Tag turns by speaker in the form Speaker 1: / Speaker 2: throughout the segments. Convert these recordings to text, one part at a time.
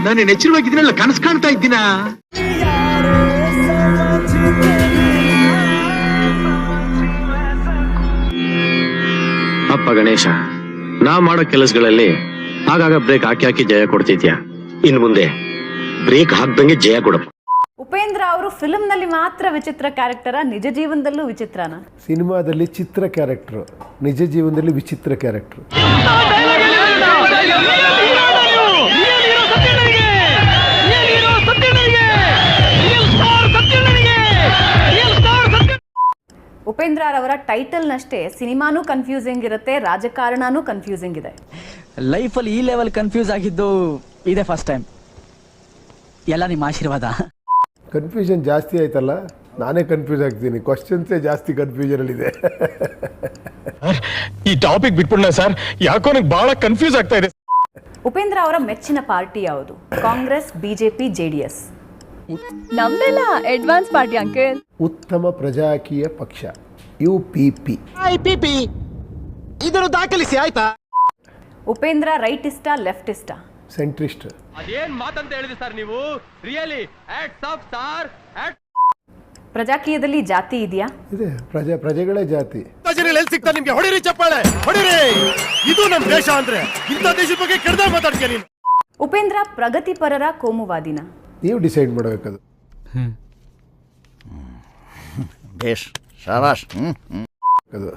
Speaker 1: ನಾನು ಎಚ್ಚರವಾಗಿದ್ದೀನಲ್ಲ, ಕನಸು ಕಾಣ್ತಾ ಇದ್ದೀನ.
Speaker 2: ಅಪ್ಪ ಗಣೇಶ, ನಾ ಮಾಡೋ ಕೆಲಸಗಳಲ್ಲಿ ಆಗಾಗ ಬ್ರೇಕ್ ಹಾಕಿ ಹಾಕಿ ಜಯ ಕೊಡ್ತಿದ್ಯಾ. ಇನ್ ಮುಂದೆ ಬ್ರೇಕ್ ಹಾಕ್ದಂಗೆ ಜಯ ಕೊಡಪ್ಪ.
Speaker 3: ಉಪೇಂದ್ರ ಅವರು ಫಿಲ್ಮ್ ನಲ್ಲಿ ಮಾತ್ರ ವಿಚಿತ್ರ ಕ್ಯಾರೆಕ್ಟರ, ನಿಜ ಜೀವನದಲ್ಲೂ ವಿಚಿತ್ರನ?
Speaker 4: ಸಿನಿಮಾದಲ್ಲಿ ಚಿತ್ರ ಕ್ಯಾರೆಕ್ಟರ್, ನಿಜ ಜೀವನದಲ್ಲಿ ವಿಚಿತ್ರ ಕ್ಯಾರೆಕ್ಟರ್.
Speaker 3: ಉಪೇಂದ್ರ ಅವರ ಟೈಟಲ್ ನಷ್ಟೇ ಸಿನಿಮಾನೂ ಕನ್ಫ್ಯೂಸಿಂಗ್ ಇರುತ್ತೆ, ರಾಜಕಾರಣನೂ ಕನ್ಫ್ಯೂಸಿಂಗ್ ಇದೆ.
Speaker 5: ಲೈಫಲ್ಲಿ ಈ ಲೆವೆಲ್ ಕನ್ಫ್ಯೂಸ್ ಆಗಿದ್ದು ಇದೇ ಫಸ್ಟ್ ಟೈಮ್. ಎಲ್ಲ ನಿಮ್ಮ ಆಶೀರ್ವಾದ.
Speaker 4: ಕನ್ಫ್ಯೂಷನ್ ಜಾಸ್ತಿ ಆಯ್ತಲ್ಲ, ನಾನೇ ಕನ್ಫ್ಯೂಸ್ ಆಗ್ತೀನಿ. ಕ್ವಶನ್ಸೇ ಜಾಸ್ತಿ ಕನ್ಫ್ಯೂಷನ್ ಅಲ್ಲಿ ಇದೆ.
Speaker 6: ಈ ಟಾಪಿಕ್ ಬಿಟ್ಬಿಡೋಣ ಸರ್, ಯಾಕೋ ನನಗೆ ಬಹಳ ಕನ್ಫ್ಯೂಸ್ ಆಗ್ತಾ ಇದೆ.
Speaker 3: ಉಪೇಂದ್ರ ಅವರ ಮೆಚ್ಚಿನ ಪಾರ್ಟಿ ಯಾವುದು? Congress, BJP, JDS?
Speaker 7: ನಮ್ದೆಲ್ಲ ಅಡ್ವಾನ್ಸ್ ಪಾರ್ಟಿ ಅಂಕಲ್.
Speaker 4: ಉತ್ತಮ ಪ್ರಜಾಕೀಯ ಪಕ್ಷ UPP.
Speaker 1: ಇದನ್ನು ದಾಖಲಿಸಿ ಆಯ್ತಾ?
Speaker 3: ಉಪೇಂದ್ರ ರೈಟ್ ಇಷ್ಟ, ಲೆಫ್ಟ್ ಇಷ್ಟ?
Speaker 4: ಸೆಂಟ್ರಿಸ್ಟ್.
Speaker 6: ಅದೇನ್ ಮಾತಂತ ಹೇಳಿದ್ರಿ ಸರ್ ನೀವು? Really hats off sir.
Speaker 3: ಪ್ರಜಾಕೀಯದಲ್ಲಿ ಜಾತಿ ಇದೆಯಾ?
Speaker 4: ಇದೆ. ಪ್ರಜೆಗಳೇ ಜಾತಿ.
Speaker 1: ಎಲ್ಲಿ ಸಿಗ್ತಾ ನಿಮ್ಗೆ? ಹೊಡಿರಿ ಚಪ್ಪಾಳೆ, ಹೊಡಿರಿ. ಇದು ನಮ್ಮ ದೇಶ ಅಂದ್ರೆ ಇಂಥ ದೇಶದ ಬಗ್ಗೆ ಕೆಡ್ದಾಗ ಮಾತಾಡ್ತೀಯ ನೀನು.
Speaker 3: ಉಪೇಂದ್ರ ಪ್ರಗತಿಪರರ, ಕೋಮುವಾದಿನ?
Speaker 4: ನೀವು ಡಿಸೈಡ್ ಮಾಡಬೇಕದು. ಅದು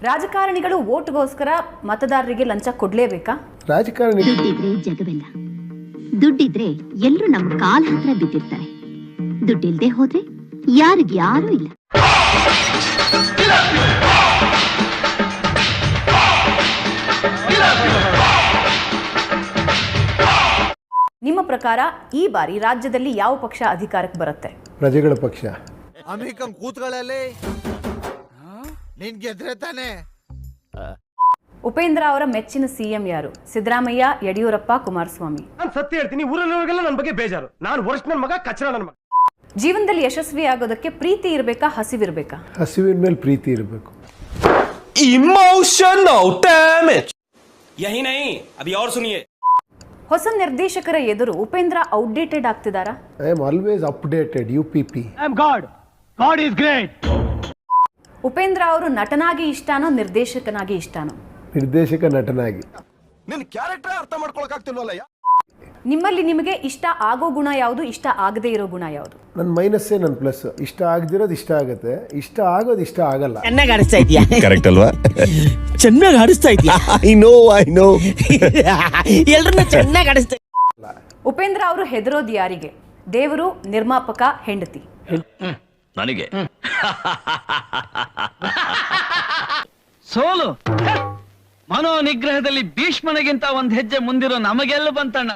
Speaker 3: ರಾಜಕಾರಣಿಗಳು ವೋಟ್ಗೋಸ್ಕರ ಮತದಾರರಿಗೆ ಲಂಚ ಕೊಡ್ಲೇಬೇಕಾ?
Speaker 4: ರಾಜಕಾರಣಿ
Speaker 8: ದುಡ್ಡಿದ್ರೆ ಜಗವೆಲ್ಲ. ದುಡ್ಡಿದ್ರೆ ಎಲ್ಲರೂ ನಮ್ಮ ಕಾಲ ಹತ್ರ ಬಿದ್ದಿರ್ತಾರೆ. ದುಡ್ಡಿಲ್ದೆ ಹೋದ್ರೆ ಯಾರಿಗ್ಯಾರೂ ಇಲ್ಲ.
Speaker 3: ನಿಮ್ಮ ಪ್ರಕಾರ ಈ ಬಾರಿ ರಾಜ್ಯದಲ್ಲಿ ಯಾವ ಪಕ್ಷ ಅಧಿಕಾರಕ್ಕೆ ಬರುತ್ತೆ?
Speaker 4: ಪ್ರಜೆಗಳ ಪಕ್ಷ.
Speaker 1: ಅಮೆರಿಕನ್ ಕೂತ್ಗಳಲ್ಲಿ ನಿನ್ ಗೆದ್ರೆ ತಾನೆ.
Speaker 3: ಉಪೇಂದ್ರ ಅವರ ಮೆಚ್ಚಿನ ಸಿಎಂ ಯಾರು? ಸಿದ್ದರಾಮಯ್ಯ, ಯಡಿಯೂರಪ್ಪ, ಕುಮಾರಸ್ವಾಮಿ?
Speaker 6: ನಾನು ಸತ್ಯ ಹೇಳ್ತೀನಿ, ಊರಲ್ಲಿಗೆಲ್ಲ ನನ್ನ ಬಗ್ಗೆ ಬೇಜಾರು. ನಾನು ವರ್ಷ ನನ್ನ ಮಗ, ಕಚ್ಚರ ನನ್ನ ಮಗ.
Speaker 3: ಜೀವನದಲ್ಲಿ ಯಶಸ್ವಿ ಆಗೋದಕ್ಕೆ ಪ್ರೀತಿ ಇರಬೇಕಾ, ಹಸಿವಿರ್ಬೇಕಾ?
Speaker 4: ಹಸಿವಿನ ಮೇಲೆ ಪ್ರೀತಿ ಇರಬೇಕು.
Speaker 9: इमोशनल डैमेज यही नहीं, अभी और सुनिए.
Speaker 3: ಹೊಸ ನಿರ್ದೇಶಕರ ಎದುರು ಉಪೇಂದ್ರ ಔಟ್ಡೇಟೆಡ್ ಆಗ್ತಿದಾರಾ?
Speaker 4: I am always updated. UPP.
Speaker 6: I am God. God is great.
Speaker 3: Upendra ಅವರು ನಟನಾಗಿ ಇಷ್ಟಾನೋ, ನಿರ್ದೇಶಕನಾಗಿ ಇಷ್ಟಾನೋ?
Speaker 4: ನಿರ್ದೇಶಕ, ನಟನಾಗಿ.
Speaker 1: ನಿನ್ ಕ್ಯಾರೆಕ್ಟರ್ ಅರ್ಥ ಮಾಡ್ಕೊಳಕ್ ಆಗ್ತಿಲ್ವಲ್ಲ.
Speaker 3: ನಿಮ್ಮಲ್ಲಿ ನಿಮಗೆ ಇಷ್ಟ ಆಗೋ ಗುಣ ಯಾವುದು, ಇಷ್ಟ ಆಗದೇ ಇರೋ ಗುಣ ಯಾವುದು?
Speaker 4: ನನ್ನ ಮೈನಸ್ಸೇ ನನ್ನ ಪ್ಲಸ್. ಇಷ್ಟ ಆಗದಿರೋದು ಇಷ್ಟ ಆಗುತ್ತೆ, ಇಷ್ಟ ಆಗೋದು ಇಷ್ಟ ಆಗಲ್ಲ.
Speaker 5: ಚೆನ್ನಾಗಿ ಆಡಿಸ್ತಾ ಇದೆಯಾ?
Speaker 9: करेक्ट ಅಲ್ವಾ?
Speaker 5: ಚೆನ್ನಾಗಿ ಆಡಿಸ್ತಾ ಇದೆಯಾ?
Speaker 9: I know
Speaker 5: ಎಲ್ಲರನ್ನ ಚೆನ್ನಾಗಿ ಆಡಿಸ್ತಾ.
Speaker 3: ಉಪೇಂದ್ರ ಅವರು ಹೆದರೋದು ಯಾರಿಗೆ? ದೇವರು, ನಿರ್ಮಾಪಕ, ಹೆಂಡತಿ?
Speaker 9: ನನಗೆ.
Speaker 5: ಸೋಲು ಮನೋ ನಿಗ್ರಹದಲ್ಲಿ ಭೀಷ್ಮನಿಗಿಂತ ಒಂದ್ ಹೆಜ್ಜೆ ಮುಂದಿರೋ ನಮಗೆಲ್ಲ ಬಂತಣ್ಣ.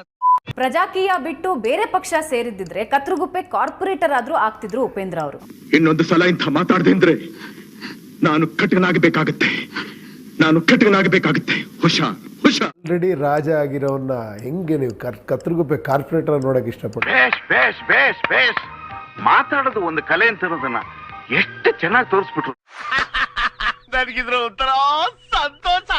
Speaker 3: ಪ್ರಜಾಕೀಯ ಬಿಟ್ಟು ಬೇರೆ ಪಕ್ಷ ಸೇರಿದ್ದಿದ್ರೆ ಕತ್ರಗುಪ್ಪೆ ಕಾರ್ಪೊರೇಟರ್ ಆದ್ರೂ ಆಗ್ತಿದ್ರು ಉಪೇಂದ್ರ ಅವರು.
Speaker 1: ಇನ್ನೊಂದು ಸಲ ಇಂಥ ಮಾತಾಡದೆ ಅಂದ್ರೆ ನಾನು ಕಟಕನಾಗಬೇಕಾಗತ್ತೆ. ಹುಷಾರ್.
Speaker 4: ಆಲ್ರೆಡಿ ರಾಜ ಆಗಿರೋನ್ನ ಹೆಂಗೆ ನೀವು ಕತ್ರಗುಪ್ಪೆ ಕಾರ್ಪೊರೇಟರ್ ನೋಡಕ್ ಇಷ್ಟಪಡ್ತೀವಿ?
Speaker 10: ಬೇಸ್ ಮಾತಾಡೋದು ಒಂದು ಕಲೆ ಅಂತ ಇರೋದನ್ನ ಎಷ್ಟು ಚೆನ್ನಾಗಿ ತೋರಿಸ್ಬಿಟ್ರು. ನನಗಿದ್ರ ಒಂಥರ ಸಂತೋಷ.